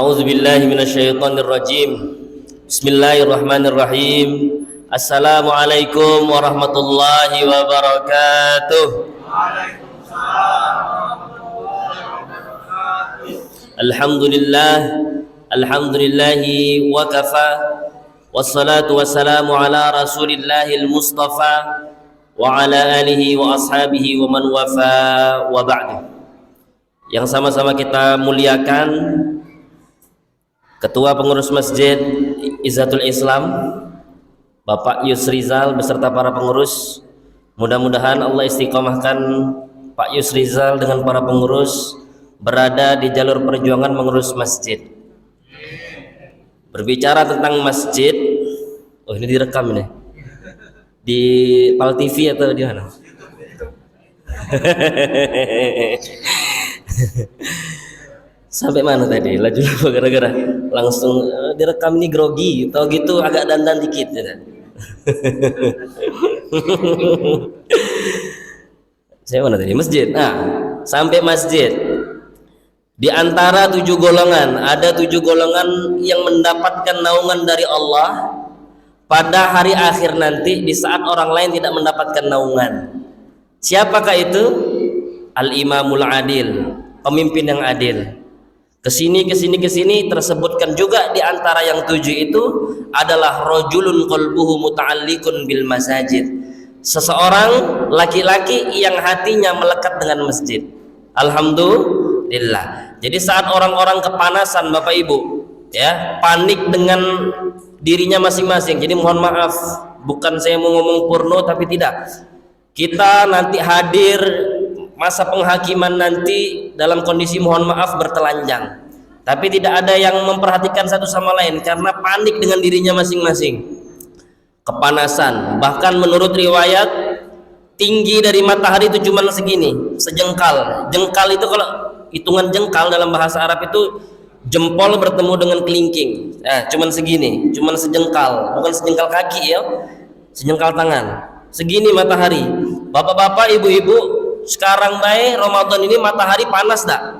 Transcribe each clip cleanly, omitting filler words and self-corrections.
A'udzu billahi minasyaitonir rajim. Bismillahirrahmanirrahim. Assalamualaikum warahmatullahi wabarakatuh. Alhamdulillah, alhamdulillahi wa kafa. Wassalatu wassalamu ala rasulillahil mustafa wa ala alihi wa ashabihi wa man wafa wa ba'du. Yang sama-sama kita muliakan Ketua Pengurus Masjid Izzatul Islam Bapak Yusrizal beserta para pengurus. Mudah-mudahan Allah istiqomahkan Pak Yusrizal dengan para pengurus berada di jalur perjuangan mengurus masjid. Berbicara tentang masjid, oh ini direkam ini di Pal TV atau di mana? Sampai mana tadi? Laju lupa gara-gara langsung direkam ini grogi, tau gitu agak dandan dikit ya. Saya mana tadi? Masjid. Nah, sampai masjid. Di antara 7 golongan, ada 7 golongan yang mendapatkan naungan dari Allah pada hari akhir nanti di saat orang lain tidak mendapatkan naungan. Siapakah itu? Al-Imamul Adil, pemimpin yang adil. Kesini tersebutkan juga di antara yang 7 itu adalah rajulun qalbuhu muta'alliqun bil masajid. Seseorang laki-laki yang hatinya melekat dengan masjid. Alhamdulillah. Jadi saat orang-orang kepanasan Bapak Ibu, ya, panik dengan dirinya masing-masing. Jadi mohon maaf, bukan saya mau ngomong porno tapi tidak. Kita nanti hadir masa penghakiman nanti dalam kondisi mohon maaf bertelanjang, tapi tidak ada yang memperhatikan satu sama lain karena panik dengan dirinya masing-masing, kepanasan. Bahkan menurut riwayat tinggi dari matahari itu cuma segini, sejengkal. Jengkal itu kalau hitungan jengkal dalam bahasa Arab itu jempol bertemu dengan kelingking, cuman segini, cuman sejengkal, bukan sejengkal kaki ya, sejengkal tangan, segini matahari. Bapak-bapak, ibu-ibu, sekarang baik Ramadan ini matahari panas dak?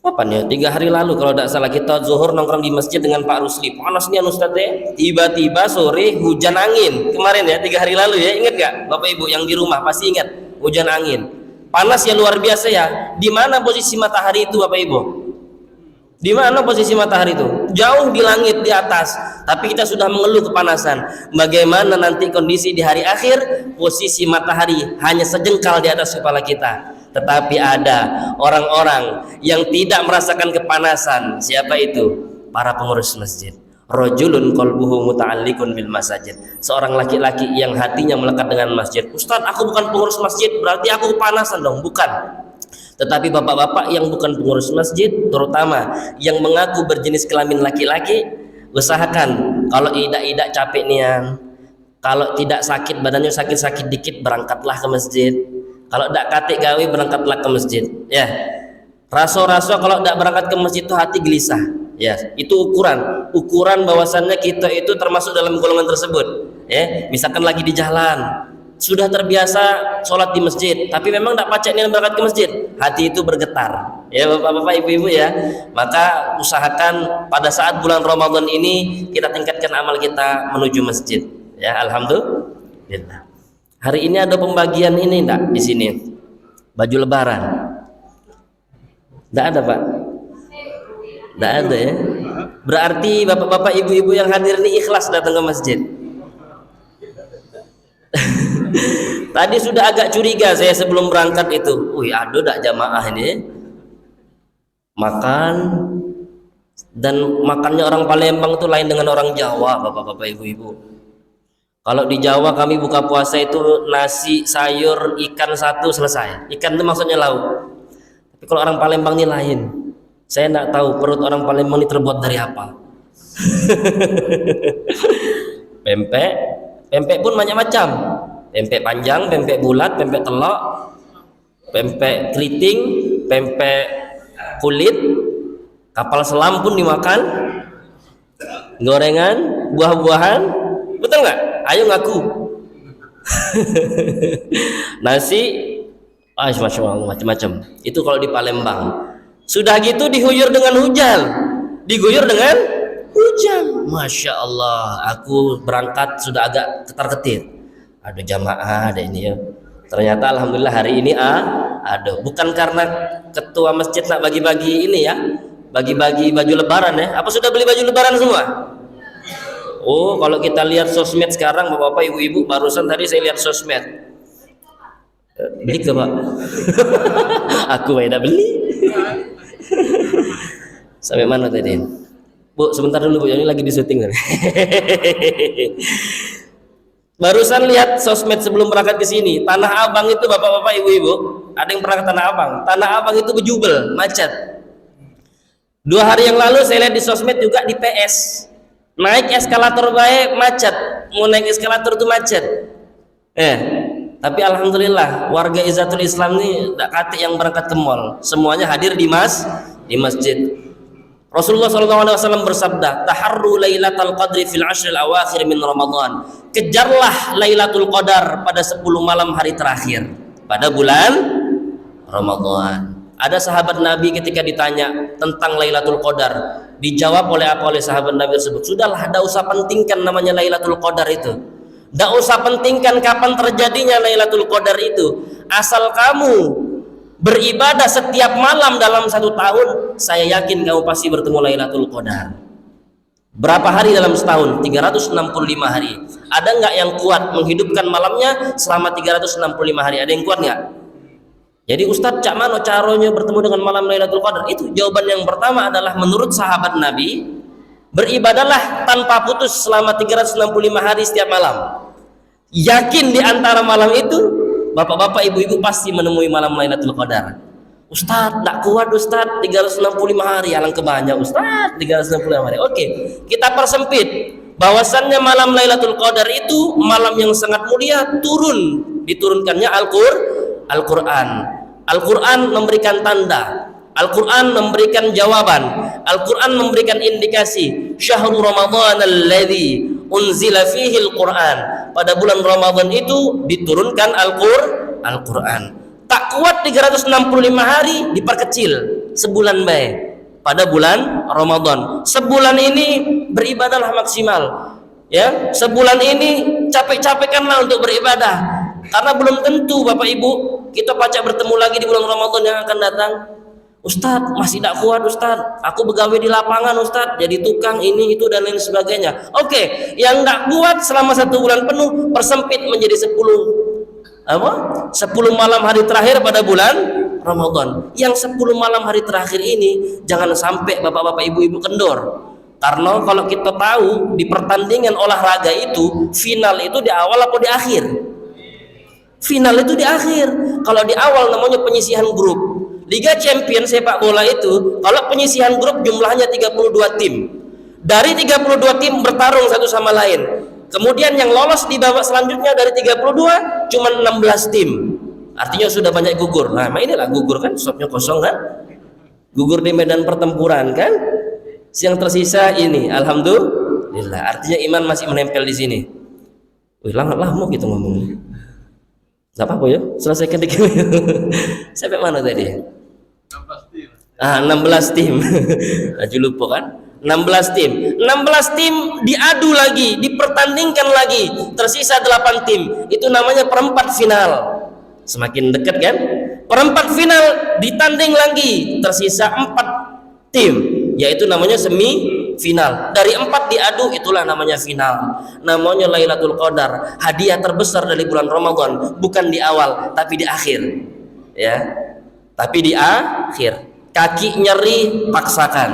Apa nih? 3 hari lalu kalau tidak salah kita zuhur nongkrong di masjid dengan Pak Rusli. Panasnya Ustaz ya. Tiba-tiba sore hujan angin. Kemarin ya 3 hari lalu ya, ingat gak? Bapak Ibu yang di rumah pasti ingat hujan angin. Panas ya luar biasa ya. Di mana posisi matahari itu Bapak Ibu? Di mana posisi matahari itu? Jauh di langit di atas. Tapi kita sudah mengeluh kepanasan. Bagaimana nanti kondisi di hari akhir? Posisi matahari hanya sejengkal di atas kepala kita. Tetapi ada orang-orang yang tidak merasakan kepanasan. Siapa itu? Para pengurus masjid. Rajulun qalbuhu muta'alliqun bil masajid. Seorang laki-laki yang hatinya melekat dengan masjid. Ustaz, aku bukan pengurus masjid, berarti aku kepanasan dong? Bukan. Tetapi bapak-bapak yang bukan pengurus masjid, terutama yang mengaku berjenis kelamin laki-laki, usahakan kalau idak-idak capek nian, kalau tidak sakit badannya sakit-sakit dikit, berangkatlah ke masjid. Kalau tidak katik gawe, berangkatlah ke masjid. Ya, raso-raso kalau tidak berangkat ke masjid itu hati gelisah. Ya, itu ukuran bahwasannya kita itu termasuk dalam golongan tersebut. Ya, misalkan lagi di jalan, sudah terbiasa sholat di masjid, tapi memang tidak pacak niat berangkat ke masjid, hati itu bergetar. Ya bapak-bapak, ibu-ibu ya, maka usahakan pada saat bulan Ramadan ini kita tingkatkan amal kita menuju masjid. Ya, alhamdulillah. Hari ini ada pembagian ini enggak di sini? Baju lebaran. Enggak ada, Pak? Enggak ada ya. Berarti bapak-bapak, ibu-ibu yang hadir ini ikhlas datang ke masjid. Tadi sudah agak curiga saya sebelum berangkat itu. Ada tak jamaah ini makan, dan makannya orang Palembang itu lain dengan orang Jawa, bapak-bapak, ibu-ibu. Kalau di Jawa kami buka puasa itu nasi, sayur, ikan satu selesai. Ikan itu maksudnya lauk. Tapi kalau orang Palembang ini lain. Saya tidak tahu perut orang Palembang ini terbuat dari apa. Pempek pun banyak macam. Pempek panjang, pempek bulat, pempek telok, pempek keriting, pempek kulit, kapal selam pun dimakan, gorengan, buah-buahan, betul nggak? Ayo ngaku. Nasi, masya Allah, macam-macam. Itu kalau di Palembang. Sudah gitu diguyur dengan hujan. Diguyur dengan hujan. Masya Allah, aku berangkat sudah agak ketar-ketir. Ada jamaah, ada ini ya. Ternyata alhamdulillah hari ini ada. Bukan karena ketua masjid nak bagi-bagi ini ya, bagi-bagi baju lebaran ya. Apa sudah beli baju lebaran semua? Oh, kalau kita lihat sosmed sekarang, bapak-bapak, ibu-ibu, barusan tadi saya lihat sosmed. Beli ke Pak? Aku tidak beli. Sampai mana tadi? Bu, sebentar dulu Bu, ini lagi di syuting. Barusan lihat sosmed sebelum berangkat ke sini. Tanah Abang itu bapak-bapak, ibu-ibu, ada yang pernah ke Tanah Abang? Tanah Abang itu bejubel, macet. 2 hari yang lalu saya lihat di sosmed juga di PS. Naik eskalator baik macet, mau naik eskalator itu macet. Tapi alhamdulillah warga Izzatul Islam ini tak kate yang berangkat ke mall, semuanya hadir di masjid. Rasulullah SAW bersabda, taharru lailatul qadri fil ashril awakhir min Ramadan. Kejarlah Lailatul Qadar pada 10 malam hari terakhir pada bulan Ramadan. Ada sahabat Nabi ketika ditanya tentang Lailatul Qadar, dijawab oleh sahabat Nabi tersebut, sudahlah, tidak usah pentingkan namanya Lailatul Qadar itu, tidak usah pentingkan kapan terjadinya Lailatul Qadar itu, asal kamu beribadah setiap malam dalam 1 tahun, saya yakin kamu pasti bertemu Lailatul Qadar. Berapa hari dalam setahun? 365 hari. Ada nggak yang kuat menghidupkan malamnya selama 365 hari? Ada yang kuat nggak? Jadi Ustadz, cak mana caranya bertemu dengan malam Lailatul Qadar? Itu jawaban yang pertama adalah menurut sahabat Nabi, beribadahlah tanpa putus selama 365 hari setiap malam. Yakin di antara malam itu bapak-bapak, ibu-ibu pasti menemui malam Lailatul Qadar. Ustadz, tak kuat Ustadz, 365 hari, alangkah banyak Ustadz, 365 hari. Oke, kita persempit. Bahwasannya malam Lailatul Qadar itu malam yang sangat mulia, diturunkannya Al-Quran. Al-Quran memberikan tanda, Al-Quran memberikan jawaban, Al-Quran memberikan indikasi. Syahrul Ramadan alladzi unzila fihi Al-Quran. Pada bulan Ramadan itu diturunkan Al-Quran. Tak kuat 365 hari, diperkecil sebulan baik pada bulan Ramadan. Sebulan ini beribadahlah maksimal. Ya, sebulan ini capek-capekkanlah untuk beribadah. Karena belum tentu Bapak Ibu kita pacak bertemu lagi di bulan Ramadan yang akan datang. Ustadz, masih tidak kuat Ustadz, aku begawe di lapangan Ustadz, jadi tukang ini itu dan lain sebagainya. Oke, yang tidak kuat selama 1 bulan penuh, persempit menjadi 10 malam hari terakhir pada bulan Ramadan. Yang 10 malam hari terakhir ini jangan sampai bapak-bapak, ibu-ibu kendor. Karena kalau kita tahu di pertandingan olahraga itu, final itu di awal apa di akhir? Final itu di akhir. Kalau di awal namanya penyisihan grup. Liga Champions sepak bola itu, kalau penyisihan grup jumlahnya 32 tim. Dari 32 tim bertarung satu sama lain. Kemudian yang lolos di babak selanjutnya dari 32 cuma 16 tim. Artinya sudah banyak gugur. Nah, inilah gugur kan, stopnya kosong kan? Gugur di medan pertempuran kan? Yang tersisa ini, alhamdulillah. Artinya iman masih menempel di sini. Wih, lama gitu ngomongnya. Gak apa-apa ya, selesaikan dikit. Sampai mana tadi? 16 tim. 16 tim. Aja lupa kan? 16 tim. 16 tim diadu lagi, dipertandingkan lagi. Tersisa 8 tim. Itu namanya perempat final. Semakin dekat kan? Perempat final ditanding lagi. Tersisa 4 tim. Yaitu namanya semifinal. Dari 4 diadu, itulah namanya final. Namanya Lailatul Qadar. Hadiah terbesar dari bulan Ramadan, bukan di awal tapi di akhir. Ya. Tapi di akhir. Kaki nyeri, paksakan.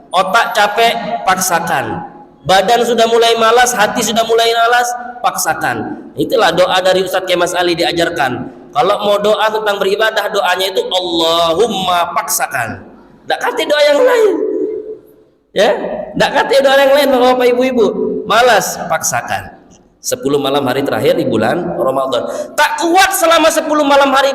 Otak capek, paksakan. Badan sudah mulai malas, hati sudah mulai malas, paksakan. Itulah doa dari Ustadz Kemas Ali diajarkan. Kalau mau doa tentang beribadah, doanya itu Allahumma paksakan. Tak kata doa yang lain. Ya, tidak kata doa yang lain bapak ibu-ibu. Malas, paksakan. 10 malam hari terakhir di bulan Ramadan. Tak kuat selama 10 malam hari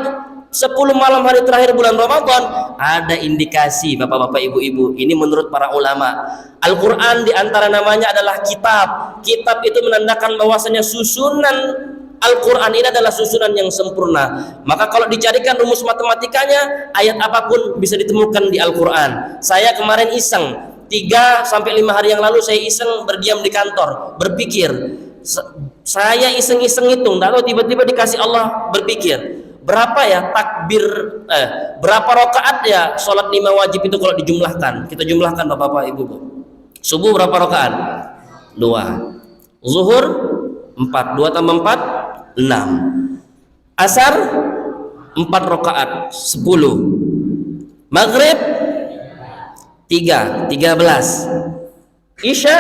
terakhir bulan Ramadan. Ada indikasi bapak-bapak ibu-ibu. Ini menurut para ulama. Al-Quran diantara namanya adalah kitab. Kitab itu menandakan bahwasanya susunan Al-Quran ini adalah susunan yang sempurna. Maka kalau dicarikan rumus matematikanya, ayat apapun bisa ditemukan di Al-Quran. Saya kemarin iseng 3 sampai 5 hari yang lalu, saya iseng berdiam di kantor, berpikir. Saya iseng-iseng hitung, tahu tiba-tiba dikasih Allah berpikir, berapa ya takbir, berapa rakaat ya sholat 5 wajib itu kalau dijumlahkan. Kita jumlahkan Bapak-bapak Ibu. Subuh berapa rakaat? 2. Zuhur 4. 2 tambah 4 6. Asar 4 rakaat 10. Maghrib 3 13. Isya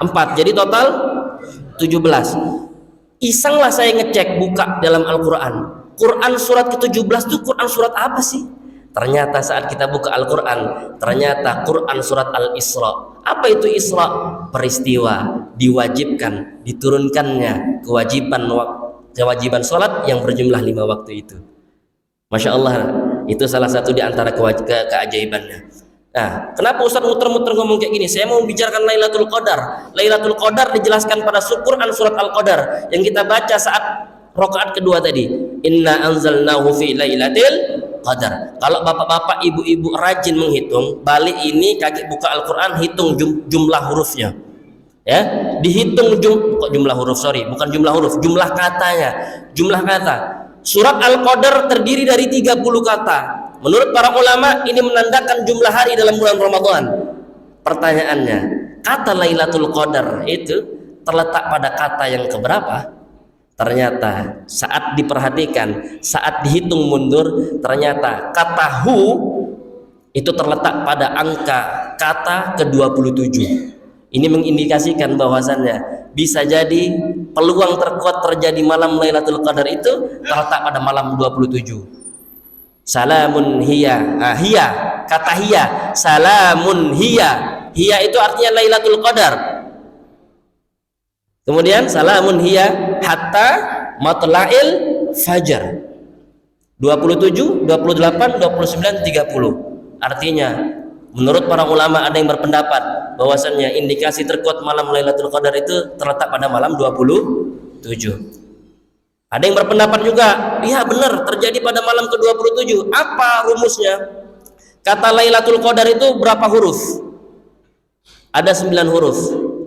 4. Jadi total 17. Isenglah saya ngecek buka dalam Al-Quran. Quran surat ke-17 itu Quran surat apa sih? Ternyata saat kita buka Al-Quran, ternyata Quran surat Al-Isra. Apa itu Isra? Peristiwa diwajibkan, diturunkannya kewajiban sholat yang berjumlah 5 waktu itu. Masya Allah, itu salah satu di antara keajaibannya. Nah, kenapa Ustaz muter-muter ngomong kayak gini? Saya mau bicarakan Lailatul Qadar. Lailatul Qadar dijelaskan pada Quran surat Al-Qadar yang kita baca saat rakaat kedua tadi. Inna anzalnahu fi lailatul qadar. Kalau bapak-bapak, ibu-ibu rajin menghitung, balik ini kaki buka Al-Quran, hitung jumlah hurufnya. Ya, dihitung jumlah huruf, bukan jumlah huruf, jumlah katanya. Jumlah kata. Surat Al-Qadar terdiri dari 30 kata. Menurut para ulama ini menandakan jumlah hari dalam bulan Ramadan. Pertanyaannya, kata Lailatul Qadar itu terletak pada kata yang keberapa? Ternyata saat diperhatikan, saat dihitung mundur, ternyata kata hu itu terletak pada angka kata ke-27. Ini mengindikasikan bahwasannya bisa jadi peluang terkuat terjadi malam Lailatul Qadar itu terletak pada malam 27. Salamun hiya, hiya, kata hiya, salamun hiya. Hiya itu artinya Lailatul Qadar. Kemudian salamun hiya hatta matla'il fajar. 27, 28, 29, 30. Artinya menurut para ulama ada yang berpendapat bahwasannya indikasi terkuat malam Lailatul Qadar itu terletak pada malam 27. Ada yang berpendapat juga, iya benar terjadi pada malam ke-27. Apa rumusnya? Kata Lailatul Qadar itu berapa huruf? Ada 9 huruf.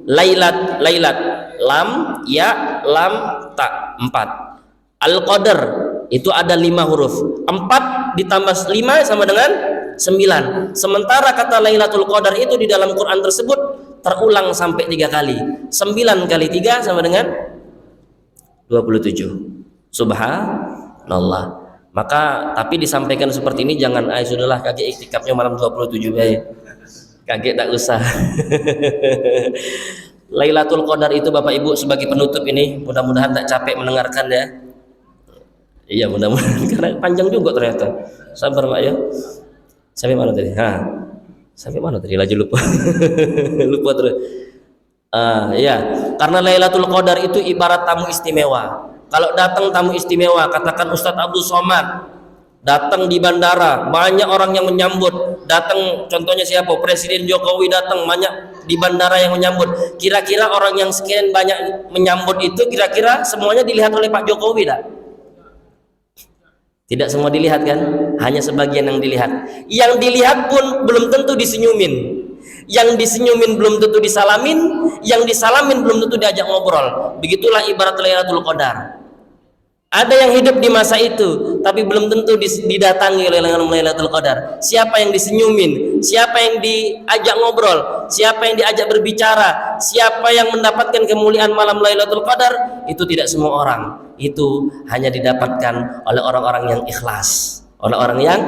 Lailat, lam, ya, lam, ta, 4. Al-Qadar itu ada 5 huruf. 4 ditambah 5 sama dengan 9. Sementara kata Lailatul Qadar itu di dalam Quran tersebut terulang sampai 3 kali. 9 kali 3 sama dengan 27. Subhanallah. Maka tapi disampaikan seperti ini jangan sudahlah kakek iktikafnya malam 27 baik. Kakek tak usah. Lailatul Qadar itu Bapak Ibu sebagai penutup ini, mudah-mudahan tak capek mendengarkan ya. Iya mudah-mudahan karena panjang juga ternyata. Sabar Pak ya. Sampai mana tadi? Sampai mana tadi? Laju lupa. Lupa terus. Ya, karena Lailatul Qadar itu ibarat tamu istimewa. Kalau datang tamu istimewa, katakan Ustadz Abdul Somad datang di bandara, banyak orang yang menyambut. Datang contohnya siapa? Presiden Jokowi datang, banyak di bandara yang menyambut. Kira-kira orang yang sekian banyak menyambut itu kira-kira semuanya dilihat oleh Pak Jokowi tak? Tidak semua dilihat kan? Hanya sebagian yang dilihat. Yang dilihat pun belum tentu disenyumin. Yang disenyumin belum tentu disalamin, yang disalamin belum tentu diajak ngobrol. Begitulah ibarat Lailatul Qadar. Ada yang hidup di masa itu, tapi belum tentu didatangi oleh Lailatul Qadar. Siapa yang disenyumin, siapa yang diajak ngobrol, siapa yang diajak berbicara, siapa yang mendapatkan kemuliaan malam Lailatul Qadar, itu tidak semua orang. Itu hanya didapatkan oleh orang-orang yang ikhlas, oleh orang yang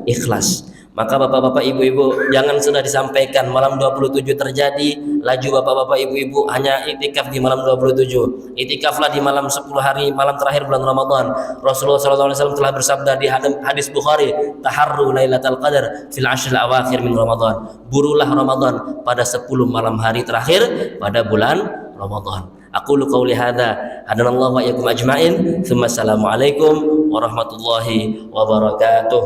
ikhlas. Maka bapak-bapak ibu-ibu jangan sudah disampaikan malam 27 terjadi, laju bapak-bapak ibu-ibu hanya itikaf di malam 27. Itikaflah di malam 10 hari malam terakhir bulan Ramadan. Rasulullah SAW telah bersabda di hadis Bukhari, taharru lailatul qadar fil ashril awakhir min Ramadan. Burulah Ramadan pada 10 malam hari terakhir pada bulan Ramadan. Aqulu qawli hadza, hadanallahu wa iyyakum ajma'in. Tsumma assalamu alaikum warahmatullahi wabarakatuh.